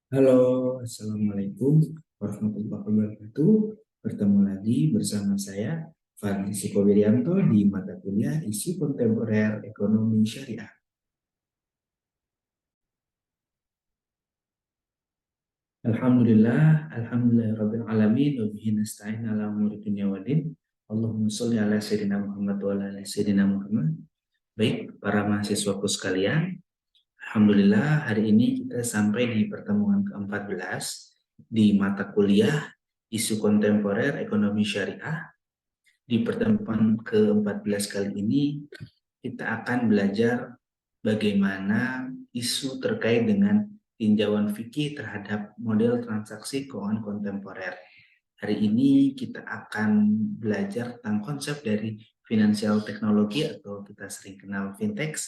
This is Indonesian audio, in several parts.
Halo, Assalamualaikum warahmatullahi wabarakatuh. Bertemu lagi bersama saya, Fadli Sukowiranto di mata kuliah Isu Kontemporer Ekonomi Syariah. Alhamdulillah Rabbil Alamin, wa bihi nasta'in ala umuri dunya waddin. Allahumma sholli ala Sayyidina Muhammad wa ala ali Sayyidina Muhammad. Baik, para mahasiswaku sekalian, Alhamdulillah hari ini kita sampai di pertemuan ke-14 di mata kuliah Isu Kontemporer Ekonomi Syariah. Di pertemuan ke-14 kali ini, kita akan belajar bagaimana isu terkait dengan tinjauan fikih terhadap model transaksi keuangan kontemporer. Hari ini kita akan belajar tentang konsep dari finansial teknologi atau kita sering kenal fintech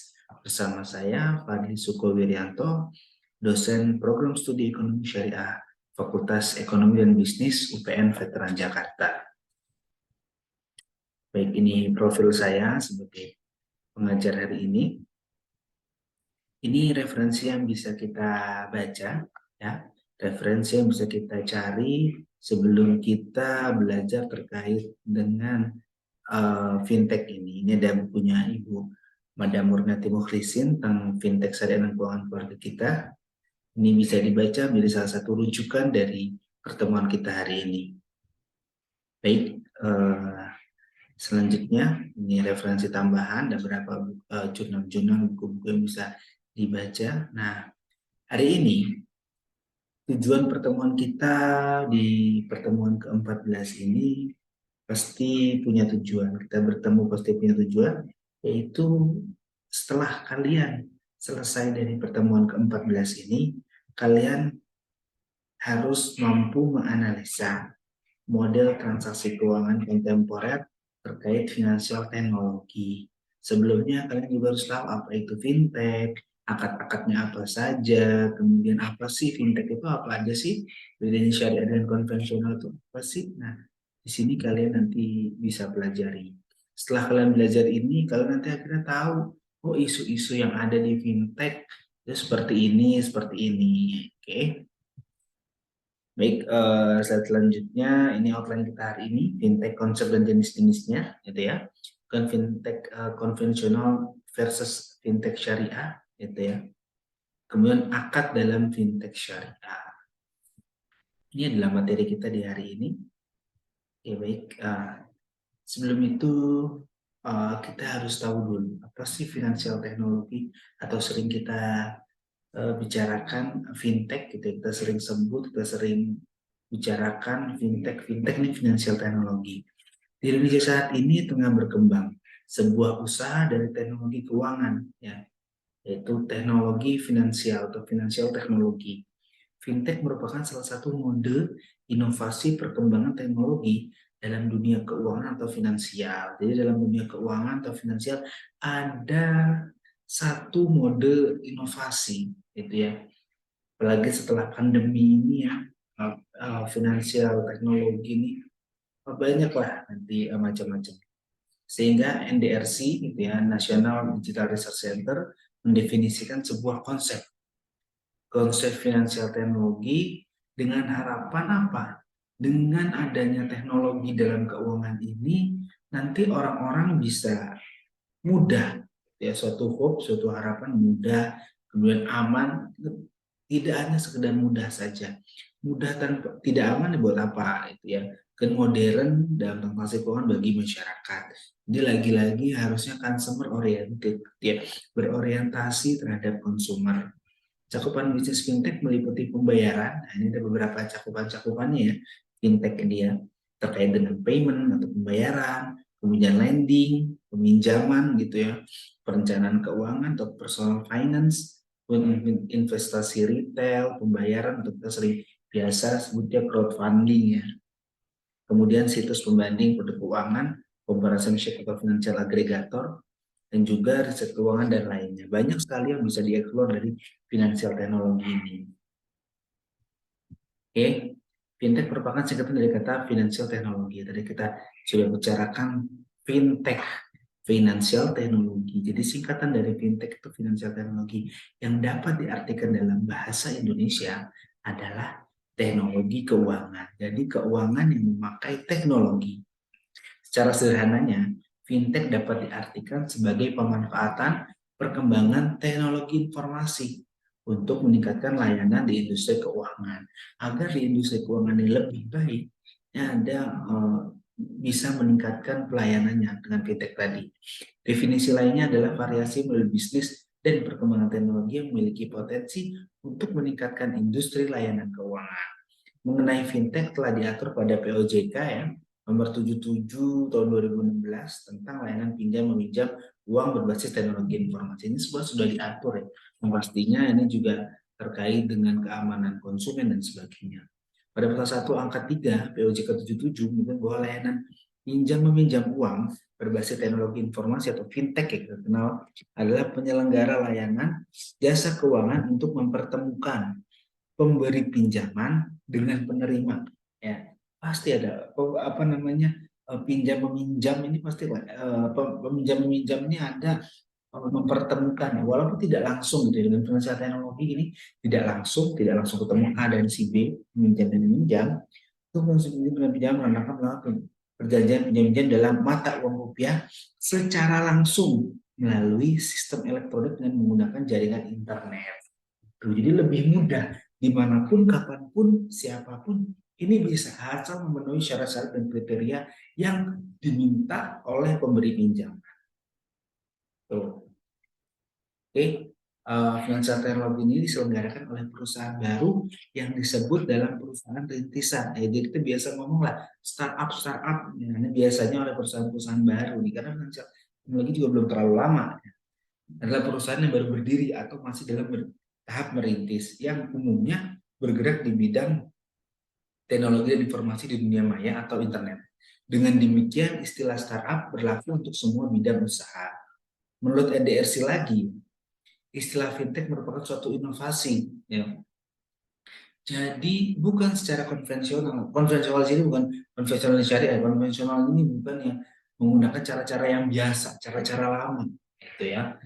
bersama saya, Fadli Sukowiryanto, dosen program studi ekonomi syariah Fakultas Ekonomi dan Bisnis UPN Veteran Jakarta. Baik, ini profil saya sebagai pengajar hari ini. Ini referensi yang bisa kita baca, ya. Referensi yang bisa kita cari sebelum kita belajar terkait dengan fintech ini. Ini ada bukunya Ibu Madam Murnati Mukhlisin tentang fintech syariah dan keuangan keluarga kita. Ini bisa dibaca menjadi salah satu rujukan dari pertemuan kita hari ini. Baik, selanjutnya, ini referensi tambahan, ada beberapa jurnal-jurnal, buku-buku yang bisa dibaca. Nah, hari ini, tujuan pertemuan kita di pertemuan ke-14 ini pasti punya tujuan. Kita bertemu pasti punya tujuan, yaitu setelah kalian selesai dari pertemuan ke-14 ini, kalian harus mampu menganalisa model transaksi keuangan kontemporer terkait finansial teknologi. Sebelumnya kalian juga harus tahu apa itu fintech, akad-akadnya apa saja, kemudian apa sih fintech itu apa aja sih, bedanya syariah dan konvensional itu apa sih. Nah, di sini kalian nanti bisa pelajari. Setelah kalian belajar ini, kalian nanti akhirnya tahu, oh isu-isu yang ada di fintech itu seperti ini, seperti ini. Oke. Baik, slide selanjutnya ini outline kita hari ini, fintech konsep dan jenis-jenisnya, gitu ya. Bukan fintech konvensional versus fintech syariah, gitu ya. Kemudian akad dalam fintech syariah. Ini adalah materi kita di hari ini. Oke, baik. Sebelum itu kita harus tahu dulu apa sih finansial teknologi atau sering kita bicarakan fintech gitu, kita sering sebut, kita sering bicarakan fintech ini finansial teknologi. Di Indonesia saat ini tengah berkembang sebuah usaha dari teknologi keuangan, ya, yaitu teknologi finansial atau finansial teknologi. Fintech merupakan salah satu mode inovasi perkembangan teknologi dalam dunia keuangan atau finansial. Jadi dalam dunia keuangan atau finansial ada satu mode inovasi, gitu ya. Apalagi setelah pandemi ini ya, finansial teknologi ini banyak lah nanti macam-macam. Sehingga NDRC, gitu ya, National Digital Research Center, mendefinisikan sebuah konsep finansial teknologi dengan harapan apa? Dengan adanya teknologi dalam keuangan ini, nanti orang-orang bisa mudah, ya, suatu hope, suatu harapan mudah, kemudian aman, tidak hanya sekedar mudah saja. Mudah tanpa tidak aman buat apa itu ya? Kan modern dalam transaksi keuangan bagi masyarakat. Jadi lagi-lagi harusnya consumer oriented, ya, berorientasi terhadap konsumer. Cakupan bisnis fintech meliputi pembayaran. Nah, ini ada beberapa cakupan-cakupannya ya. Fintech dia terkait dengan payment atau pembayaran, kemudian lending, peminjaman gitu ya, perencanaan keuangan atau personal finance, investasi retail, pembayaran atau kita sering biasa sebutnya crowdfunding ya. Kemudian situs pembanding produk keuangan, comparison sheet atau financial aggregator, dan juga riset keuangan dan lainnya. Banyak sekali yang bisa dieksplor dari finansial teknologi ini. Oke, fintech merupakan singkatan dari kata finansial teknologi. Tadi kita sudah bicarakan fintech, finansial teknologi. Jadi singkatan dari fintech itu finansial teknologi yang dapat diartikan dalam bahasa Indonesia adalah teknologi keuangan. Jadi keuangan yang memakai teknologi. Secara sederhananya, fintech dapat diartikan sebagai pemanfaatan perkembangan teknologi informasi untuk meningkatkan layanan di industri keuangan. Agar di industri keuangan ini lebih baik, ya ada bisa meningkatkan pelayanannya dengan fintech tadi. Definisi lainnya adalah variasi model bisnis dan perkembangan teknologi yang memiliki potensi untuk meningkatkan industri layanan keuangan. Mengenai fintech telah diatur pada POJK ya, nomor 77 tahun 2016 tentang layanan pinjam meminjam uang berbasis teknologi informasi. Ini semua sudah diatur ya. Yang pastinya ini juga terkait dengan keamanan konsumen dan sebagainya. Pada pasal 1 angka 3 POJK 77 menyebut bahwa layanan pinjam meminjam uang berbasis teknologi informasi atau fintech yang kita kenal adalah penyelenggara layanan jasa keuangan untuk mempertemukan pemberi pinjaman dengan penerima, ya pasti ada apa namanya pinjam meminjam ini pasti peminjam meminjam ini ada mempertemukan ya, walaupun tidak langsung gitu ya, dengan financial teknologi ini tidak langsung ketemu A dan si B meminjam dan meminjam itu dengan pinjam melakukan perjanjian pinjam dalam mata uang rupiah secara langsung melalui sistem elektronik dengan menggunakan jaringan internet. Jadi lebih mudah dimanapun, kapanpun, siapapun ini bisa asal memenuhi syarat-syarat dan kriteria yang diminta oleh pemberi pinjam. Tuh. Oke, financial teknologi ini diselenggarakan oleh perusahaan baru yang disebut dalam perusahaan rintisan. Jadi kita biasa ngomong lah startup, ya, ini biasanya oleh perusahaan-perusahaan baru nih, karena financial teknologi juga belum terlalu lama. Adalah perusahaan yang baru berdiri atau masih dalam tahap merintis yang umumnya bergerak di bidang teknologi dan informasi di dunia maya atau internet. Dengan demikian, istilah startup berlaku untuk semua bidang usaha. Menurut EDRC lagi, istilah fintech merupakan suatu inovasi. Ya. Jadi bukan secara konvensional. Konvensional ini bukan konvensional syariah. Konvensional ini bukan yang menggunakan cara-cara yang biasa, cara-cara lama. Itu ya.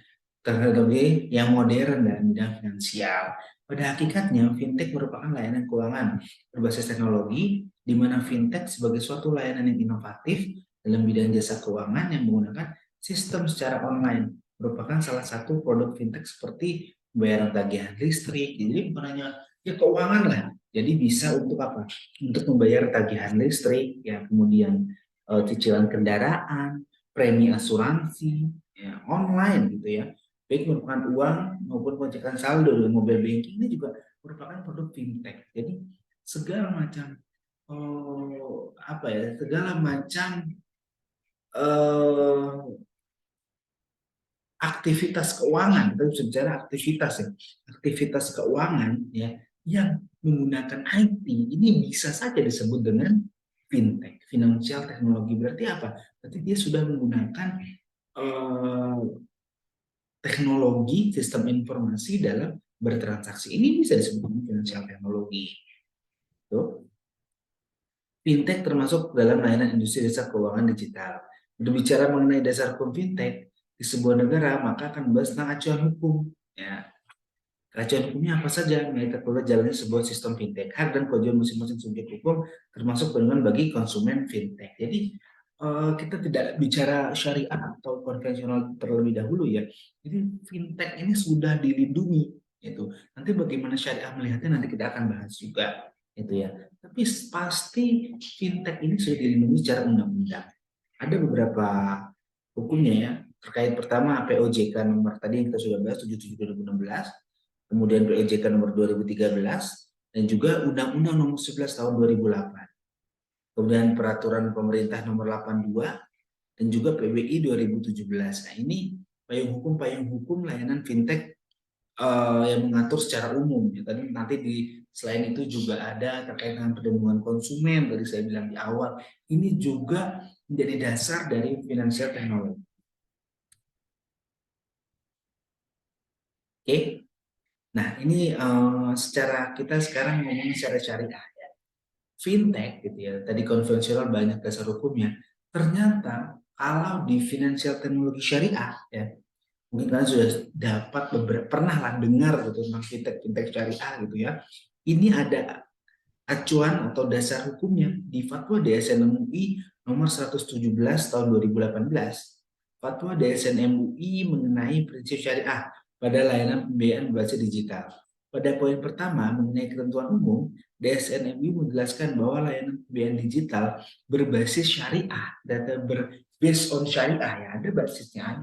Teknologi yang modern dan bidang finansial. Pada hakikatnya, fintech merupakan layanan keuangan berbasis teknologi, di mana fintech sebagai suatu layanan yang inovatif dalam bidang jasa keuangan yang menggunakan sistem secara online, merupakan salah satu produk fintech seperti pembayaran tagihan listrik. Jadi bukan hanya ya keuangan lah. Jadi bisa untuk apa? Untuk membayar tagihan listrik, ya kemudian cicilan kendaraan, premi asuransi, ya, online gitu ya, baik merupakan uang maupun pengecekan saldo dengan mobile banking ini juga merupakan produk fintech. Jadi segala macam apa ya, segala macam aktivitas keuangan, kita bisa bicara aktivitas ya, aktivitas keuangan ya yang menggunakan IT ini bisa saja disebut dengan fintech, financial teknologi. Berarti apa? Berarti dia sudah menggunakan teknologi sistem informasi dalam bertransaksi. Ini bisa disebut financial teknologi. Tuh. Fintech termasuk dalam layanan industri jasa keuangan digital. Berbicara mengenai dasar hukum fintech di sebuah negara, maka akan membahas tentang acuan hukum. Ya. Acuan hukumnya apa saja? Mengenai terkuat jalannya sebuah sistem fintech. Hak dan kewajiban masing-masing subjek hukum termasuk perlindungan bagi konsumen fintech. Jadi kita tidak bicara syariah atau konvensional terlebih dahulu ya. Jadi fintech ini sudah dilindungi itu. Nanti bagaimana syariah melihatnya nanti kita akan bahas juga itu ya. Tapi pasti fintech ini sudah dilindungi secara undang-undang. Ada beberapa hukumnya ya. Terkait pertama POJK nomor tadi yang kita sudah bahas 77 2016, kemudian POJK nomor 2013 dan juga Undang-Undang nomor 11 tahun 2008. Kemudian peraturan pemerintah nomor 82 dan juga PBI 2017. Nah, ini payung hukum layanan fintech yang mengatur secara umum. Ya, tadi nanti selain itu juga ada terkait dengan perlindungan konsumen, tadi saya bilang di awal. Ini juga menjadi dasar dari financial technology. Oke, nah ini secara kita sekarang ngomong secara syariah. Fintech gitu ya, tadi konvensional banyak dasar hukumnya. Ternyata kalau di financial teknologi syariah ya, mungkin kalian sudah dapat pernah lah dengar gitu tentang fintech syariah gitu ya. ini ada acuan atau dasar hukumnya di Fatwa DSN MUI nomor 117 tahun 2018. Fatwa DSN MUI mengenai prinsip syariah pada layanan pembiayaan berbasis digital. Pada poin pertama mengenai ketentuan umum, DSN MUI menjelaskan bahwa layanan pembiayaan digital berbasis syariah, data based on syariah ya, ada basisnya,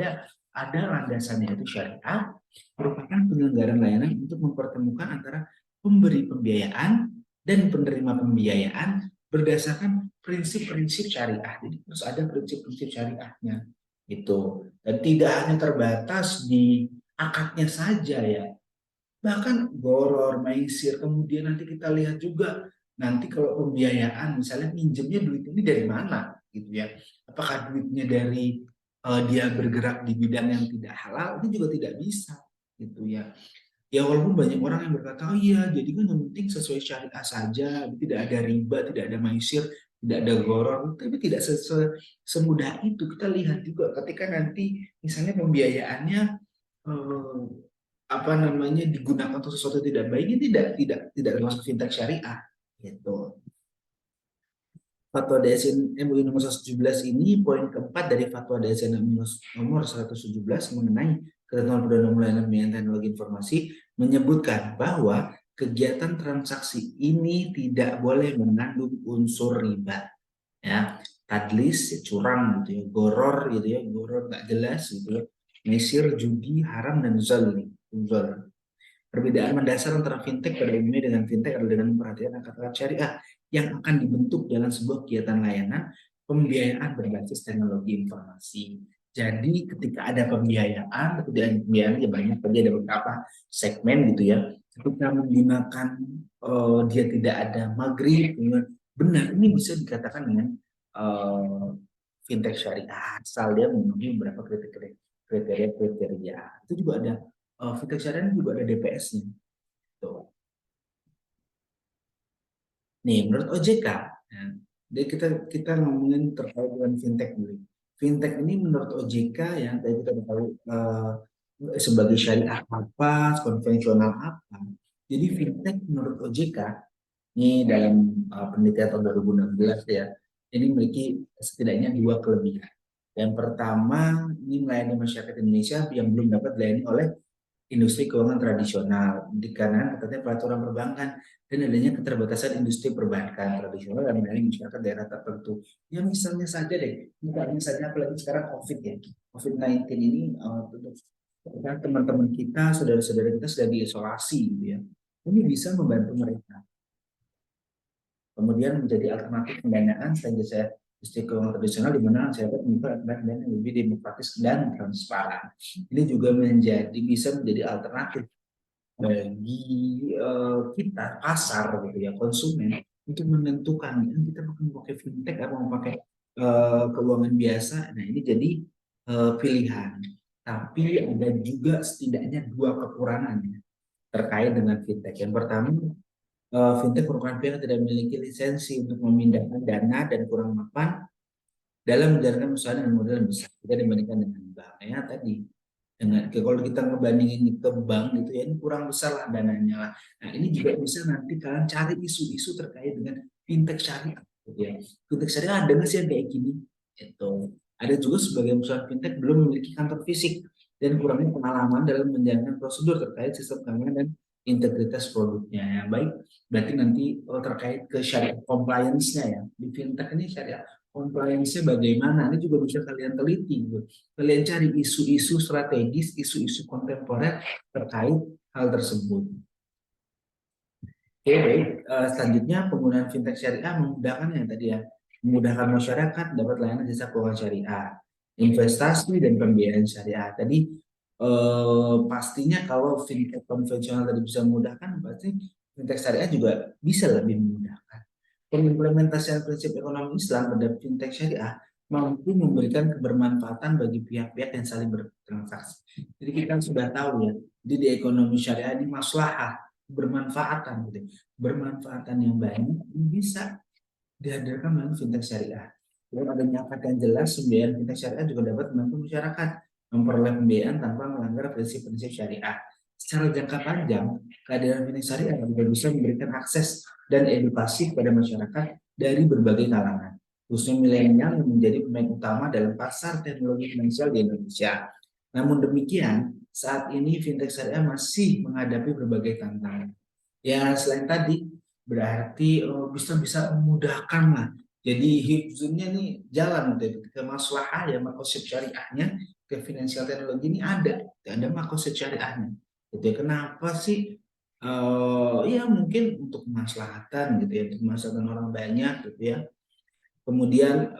ada landasannya itu syariah, merupakan penyelenggaraan layanan untuk mempertemukan antara pemberi pembiayaan dan penerima pembiayaan berdasarkan prinsip-prinsip syariah. Jadi harus ada prinsip-prinsip syariahnya itu. Dan tidak hanya terbatas di akadnya saja ya. Bahkan goror, maisir, kemudian nanti kita lihat juga nanti kalau pembiayaan misalnya pinjemnya duit ini dari mana gitu ya. Apakah duitnya dari dia bergerak di bidang yang tidak halal, ini juga tidak bisa gitu ya. Ya walaupun banyak orang yang berkata, oh iya, jadi kan yang penting sesuai syariah saja, tidak ada riba, tidak ada maisir, tidak ada goror, tapi tidak semudah itu. Kita lihat juga ketika nanti misalnya pembiayaannya eh, apa namanya digunakan untuk sesuatu yang tidak baik, ini tidak termasuk fintech syariah, gitu. Fatwa DSN MUI nomor 117 ini poin keempat dari Fatwa DSN MUI nomor 117 mengenai ketentuan perdana layanan pembiayaan teknologi informasi menyebutkan bahwa kegiatan transaksi ini tidak boleh mengandung unsur riba, ya, tadlis, ya, curang gitu ya, goror gitu ya, goror nggak jelas gitu ya, mesir, judi, haram dan zalim. Perbedaan mendasar antara fintech pada umumnya dengan fintech adalah dengan perhatian akan syariah yang akan dibentuk dalam sebuah kegiatan layanan pembiayaan berbasis teknologi informasi. Jadi ketika ada pembiayaan ya banyak, tadi ada beberapa segmen gitu ya. Ketika menggunakan dia tidak ada maghrib, benar ini bisa dikatakan dengan fintech syariah asal dia memenuhi beberapa kriteria. Itu juga ada fintech syariah juga ada DPS-nya. Tuh. Nih, menurut OJK, ya, jadi kita ngomongin terkait dengan fintech dulu. Fintech ini menurut OJK ya, tadi kita tahu sebagai syariah apa, konvensional apa. Jadi fintech menurut OJK ini dalam penelitian tahun 2016 ya, ini memiliki setidaknya dua kelebihan. Yang pertama, ini melayani masyarakat Indonesia yang belum dapat dilayani oleh industri keuangan tradisional dikarenakan ketatnya peraturan perbankan dan adanya keterbatasan industri perbankan tradisional dan melayani masyarakat daerah tertentu. Ya misalnya saja deh, misalnya saja apalagi sekarang COVID ya, COVID-19 ini teman-teman kita, saudara-saudara kita sudah diisolasi gitu ya. Ini bisa membantu mereka. Kemudian menjadi alternatif pendanaan selain jasa industri keuangan tradisional di mana saya dapat membuka dan yang lebih demokratis dan transparan. Ini juga bisa menjadi alternatif bagi kita pasar gitu ya, konsumen untuk menentukan kita mau pakai fintech atau mau pakai keuangan biasa. Nah ini jadi pilihan. Tapi ada juga setidaknya dua kekurangan terkait dengan fintech. Yang pertama, fintech merupakan pihak yang tidak memiliki lisensi untuk memindahkan dana dan kurang mapan dalam menjalankan usaha dengan modal yang besar. Kita dibandingkan dengan bank ya tadi. Kalau kita ngebandingin ke bank gitu ya, ini kurang besar lah dananya lah. Nah ini juga bisa nanti kalian cari isu-isu terkait dengan fintech syariah. Gitu ya. Fintech syariah ada nggak sih yang kayak gini? Itu. Ada juga sebagian perusahaan fintech belum memiliki kantor fisik dan kurangnya pengalaman dalam menjalankan prosedur terkait sistem keamanan dan integritas produknya. Yang baik, berarti nanti terkait ke syariah compliance-nya ya. Di fintech ini syariah compliance-nya bagaimana? Ini juga bisa kalian teliti. Gitu. Kalian cari isu-isu strategis, isu-isu kontemporer terkait hal tersebut. Oke, baik. Selanjutnya penggunaan fintech syariah memudahkan yang tadi ya, memudahkan masyarakat dapat layanan jasa keuangan syariah, investasi dan pembiayaan syariah. Tadi pastinya kalau fintech konvensional tadi bisa memudahkan, pasti fintech syariah juga bisa lebih memudahkan. Pengimplementasian prinsip ekonomi Islam pada fintech syariah mampu memberikan kebermanfaatan bagi pihak-pihak yang saling bertransaksi. Jadi kita sudah tahu ya, di ekonomi syariah ini maslahah, bermanfaatan gitu. Bermanfaatan yang banyak bisa dihadirkan melalui fintech syariah. Dengan adanya akad yang jelas, pembiayaan fintech syariah juga dapat membantu masyarakat memperoleh pembiayaan tanpa melanggar prinsip-prinsip syariah. Secara jangka panjang, kehadiran fintech syariah juga bisa memberikan akses dan edukasi kepada masyarakat dari berbagai kalangan, khususnya milenial yang menjadi pemain utama dalam pasar teknologi finansial di Indonesia. Namun demikian, saat ini fintech syariah masih menghadapi berbagai tantangan. Ya, selain tadi, berarti bisa memudahkan lah. Jadi hifzunnya nih jalan gitu. Ke maslahah ya makosib syariahnya, ke finansial teknologi ini ada makosib syariahnya. Gitu ya. Kenapa sih? Ya mungkin untuk kemaslahatan gitu ya, untuk kemaslahatan orang banyak gitu ya. Kemudian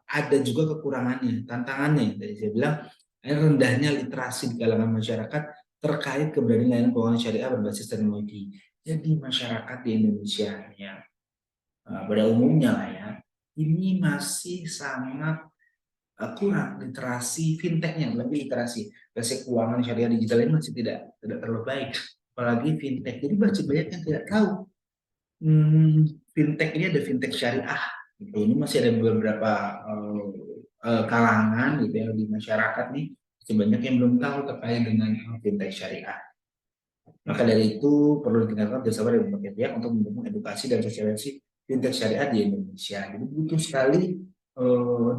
ada juga kekurangannya, tantangannya. Tadi saya bilang rendahnya literasi di kalangan masyarakat terkait keberadaan layanan keuangan syariah berbasis teknologi. Jadi masyarakat di Indonesia ya pada umumnya lah ya, ini masih sangat kurang literasi fintechnya, lebih literasi keuangan syariah digital ini masih tidak terlalu baik, apalagi fintech. Jadi masih banyak yang tidak tahu fintech ini ada fintech syariah. Gitu. Ini masih ada beberapa kalangan gitu ya di masyarakat nih, masih banyak yang belum tahu terkait dengan fintech syariah. Maka dari itu perlu ditingkatkan bersama dengan berbagai pihak untuk mendukung edukasi dan sosialisasi fintech syariah di Indonesia. Jadi butuh sekali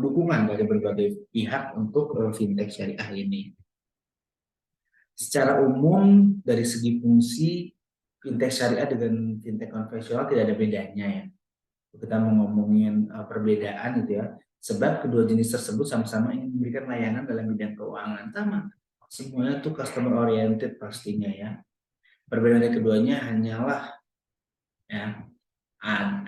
dukungan dari berbagai pihak untuk fintech syariah ini. Secara umum dari segi fungsi fintech syariah dengan fintech konvensional tidak ada bedanya ya. Kita mau ngomongin perbedaan gitu ya. Sebab kedua jenis tersebut sama-sama ingin memberikan layanan dalam bidang keuangan sama. Semuanya tuh customer oriented pastinya ya. Perbedaan dari keduanya ya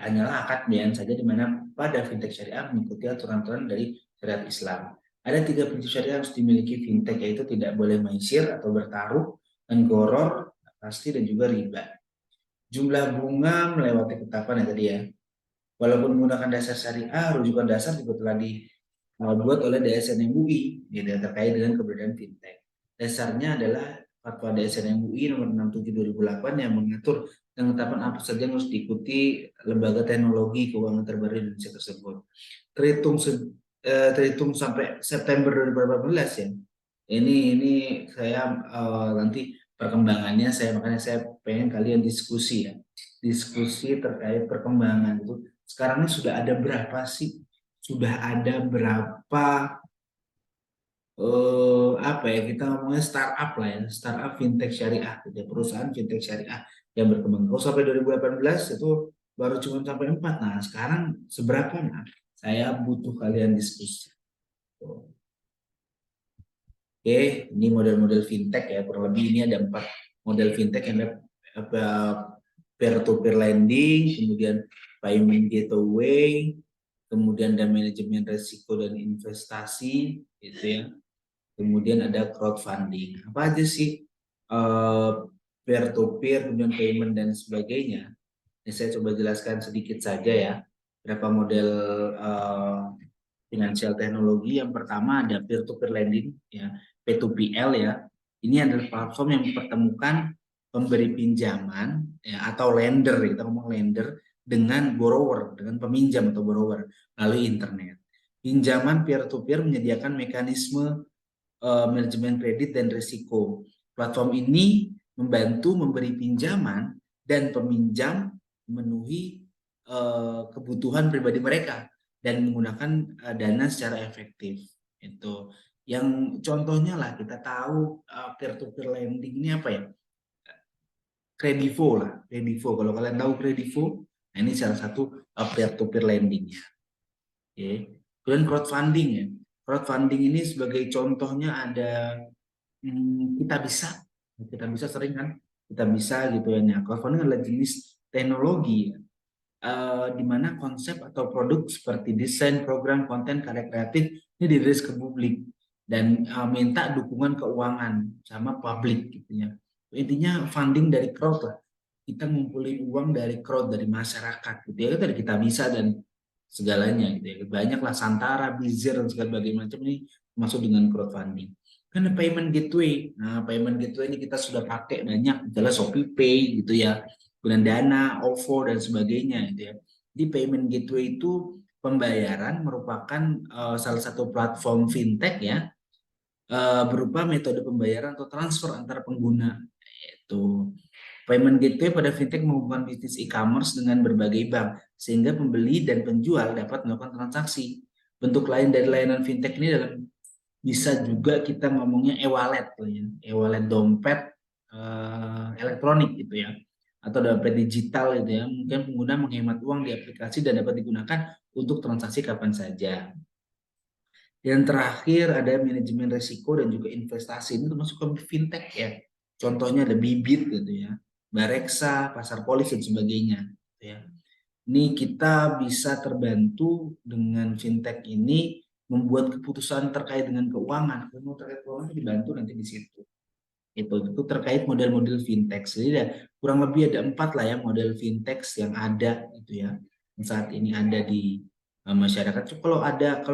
hanyalah akad biaya saja di mana pada fintech syariah mengikuti aturan-aturan dari syariat Islam. Ada 3 prinsip syariah yang harus dimiliki fintech, yaitu tidak boleh maisir atau bertaruh, menggoror, pasti dan juga riba. Jumlah bunga melewati ketetapan ya tadi ya. Walaupun menggunakan dasar syariah, rujukan dasar juga telah dibuat oleh DSN MUI gitu, terkait dengan keberadaan fintech. Dasarnya adalah Fatwa DSN MUI nomor 67 2008 yang mengatur penetapan apa saja yang harus diikuti lembaga teknologi keuangan terbaru di Indonesia tersebut. Terhitung sampai September 2018 ya. Ini saya nanti perkembangannya makanya saya pengen kalian diskusi ya. Diskusi terkait perkembangan itu. Sekarang ini sudah ada berapa sih? Sudah ada berapa apa ya, kita ngomongnya startup lah ya, startup fintech syariah gitu ya, perusahaan fintech syariah yang berkembang. Kalau sampai 2018 itu baru cuma sampai 4. Nah, sekarang seberapa? Nah, saya butuh kalian diskusi. Oke, ini model-model fintech ya, kurang lebih ini ada 4 model fintech yang ada peer-to-peer lending, kemudian payment gateway, kemudian ada manajemen risiko dan investasi, gitu ya. Kemudian ada crowdfunding. Apa aja sih peer-to-peer, kemudian payment dan sebagainya? Ini saya coba jelaskan sedikit saja ya. Berapa model finansial teknologi. Yang pertama ada peer-to-peer lending, ya, P2PL ya. Ini adalah platform yang mempertemukan pemberi pinjaman ya, atau lender, kita ngomong lender, dengan borrower, dengan peminjam atau borrower melalui internet. Pinjaman peer-to-peer menyediakan mekanisme manajemen kredit dan risiko. Platform ini membantu memberi pinjaman dan peminjam memenuhi kebutuhan pribadi mereka dan menggunakan dana secara efektif. Itu yang contohnya lah, kita tahu peer-to-peer lending ini apa ya? Kredivo lah, Kredivo. Kalau kalian tahu Kredivo, nah ini salah satu peer-to-peer lendingnya. Oke. Kemudian crowdfunding ya. Crowdfunding ini sebagai contohnya ada kita bisa sering kan, kita bisa gitu ya. Nah, crowdfunding adalah jenis teknologi di mana konsep atau produk seperti desain, program, konten, karya kreatif ini dirilis ke publik dan minta dukungan keuangan sama publik gitu ya. Intinya funding dari crowd lah. Kita ngumpulin uang dari crowd, dari masyarakat gitu ya, dari kita bisa dan segalanya gitu ya. Banyaklah Santara, Bizzer dan segala macam ini masuk dengan crowdfunding. Kan payment gateway. Nah, payment gateway ini kita sudah pakai banyak, misalnya ShopeePay gitu ya, kemudian Dana, OVO dan sebagainya gitu ya. Di payment gateway itu pembayaran merupakan salah satu platform fintech ya, berupa metode pembayaran atau transfer antar pengguna Tuh. Payment gateway pada fintech menghubungkan bisnis e-commerce dengan berbagai bank, sehingga pembeli dan penjual dapat melakukan transaksi. Bentuk lain dari layanan fintech ini dalam bisa juga kita ngomongnya e-wallet, ya. E-wallet dompet elektronik gitu ya, atau dompet digital gitu ya. Mungkin pengguna menghemat uang di aplikasi dan dapat digunakan untuk transaksi kapan saja. Yang terakhir ada manajemen risiko dan juga investasi. Ini termasuk ke fintech ya. Contohnya ada Bibit gitu ya, Bareksa, Pasar Polis dan sebagainya. Gitu ya. Ini kita bisa terbantu dengan fintech ini membuat keputusan terkait dengan keuangan. Kalau terkait keuangan dibantu nanti di situ. Itu terkait model-model fintech. Jadi ada, kurang lebih ada 4 lah ya model fintech yang ada gitu ya. Yang saat ini ada di masyarakat. So, kalau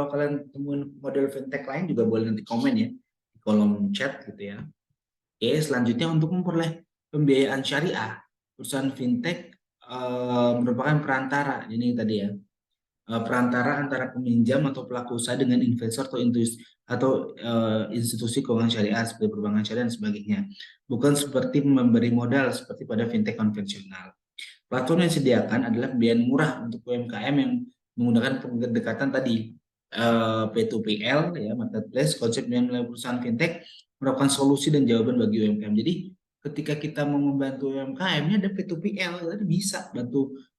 kalian temuin model fintech lain juga boleh nanti komen ya di kolom chat gitu ya. Oke, selanjutnya untuk memperoleh pembiayaan syariah, perusahaan fintech merupakan perantara. Ini tadi ya, perantara antara peminjam atau pelaku usaha dengan investor atau institusi keuangan syariah seperti perbankan syariah dan sebagainya. Bukan seperti memberi modal seperti pada fintech konvensional. Platform yang disediakan adalah pembiayaan murah untuk UMKM yang menggunakan pendekatan tadi P2PL ya, marketplace, konsep yang melalui perusahaan fintech merupakan solusi dan jawaban bagi UMKM. Jadi ketika kita mau membantu UMKM, ini ada P2PL, tadi bisa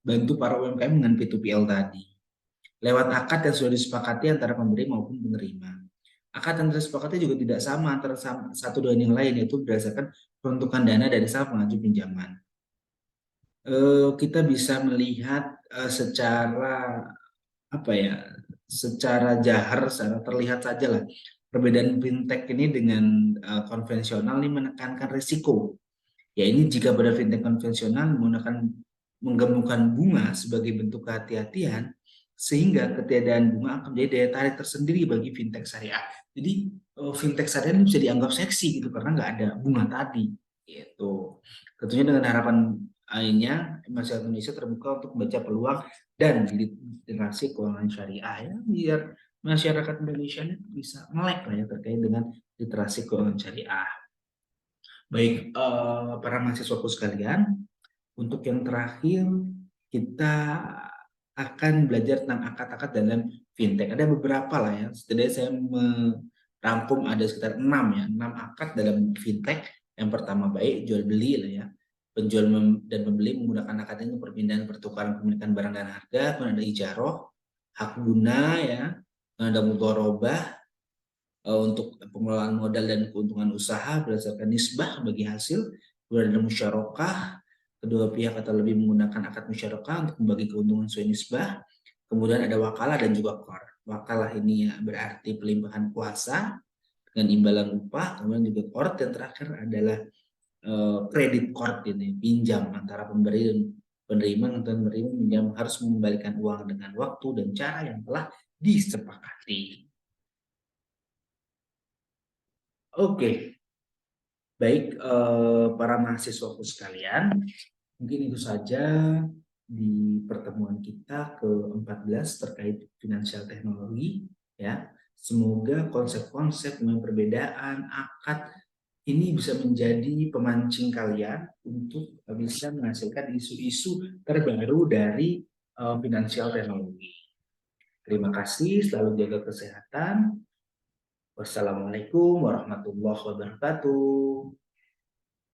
bantu para UMKM dengan P2PL tadi lewat akad yang sudah disepakati antara pemberi maupun penerima. Akad yang disepakati juga tidak sama antara satu dengan yang lain, yaitu berdasarkan peruntukan dana dari sang pengaju pinjaman. Kita bisa melihat secara apa ya, secara jahar, secara terlihat saja lah perbedaan fintech ini dengan konvensional ini menekankan risiko. Ya ini jika pada fintech konvensional menggunakan menggabungkan bunga sebagai bentuk kehati-hatian, sehingga ketiadaan bunga akan menjadi daya tarik tersendiri bagi fintech syariah. Jadi fintech syariah ini bisa dianggap seksi gitu karena nggak ada bunga tadi. Gitu. Tentunya dengan harapan lainnya masyarakat Indonesia terbuka untuk membaca peluang dan literasi keuangan syariah ya, biar masyarakat Indonesia ini bisa melek lah ya terkait dengan literasi keuangan syariah. Baik, para mahasiswaku sekalian, untuk yang terakhir kita akan belajar tentang akad-akad dalam fintech. Ada beberapa lah ya. Setidaknya saya merangkum ada sekitar 6 ya, 6 akad dalam fintech. Yang pertama baik jual beli lah ya. Penjual dan pembeli menggunakan akad ini untuk perpindahan pertukaran pemilikan barang dan harga. Kemudian ada ijaroh, hak guna ya. Kemudian ada mudharabah untuk pengelolaan modal dan keuntungan usaha berdasarkan nisbah bagi hasil. Kemudian ada musyarakah, kedua pihak atau lebih menggunakan akad musyarakah untuk membagi keuntungan sesuai nisbah. Kemudian ada wakalah dan juga qard. Wakalah ini ya berarti pelimpahan kuasa dengan imbalan upah. Kemudian juga qard yang terakhir adalah kredit qard ini, pinjam antara pemberi dan penerima, dan penerima pinjam harus mengembalikan uang dengan waktu dan cara yang telah disepakati. Oke, baik para mahasiswaku sekalian, mungkin itu saja di pertemuan kita ke-14 terkait finansial teknologi ya. Semoga konsep-konsep dengan perbedaan akad ini bisa menjadi pemancing kalian untuk bisa menghasilkan isu-isu terbaru dari finansial teknologi. Terima kasih, selalu jaga kesehatan. Wassalamualaikum warahmatullahi wabarakatuh.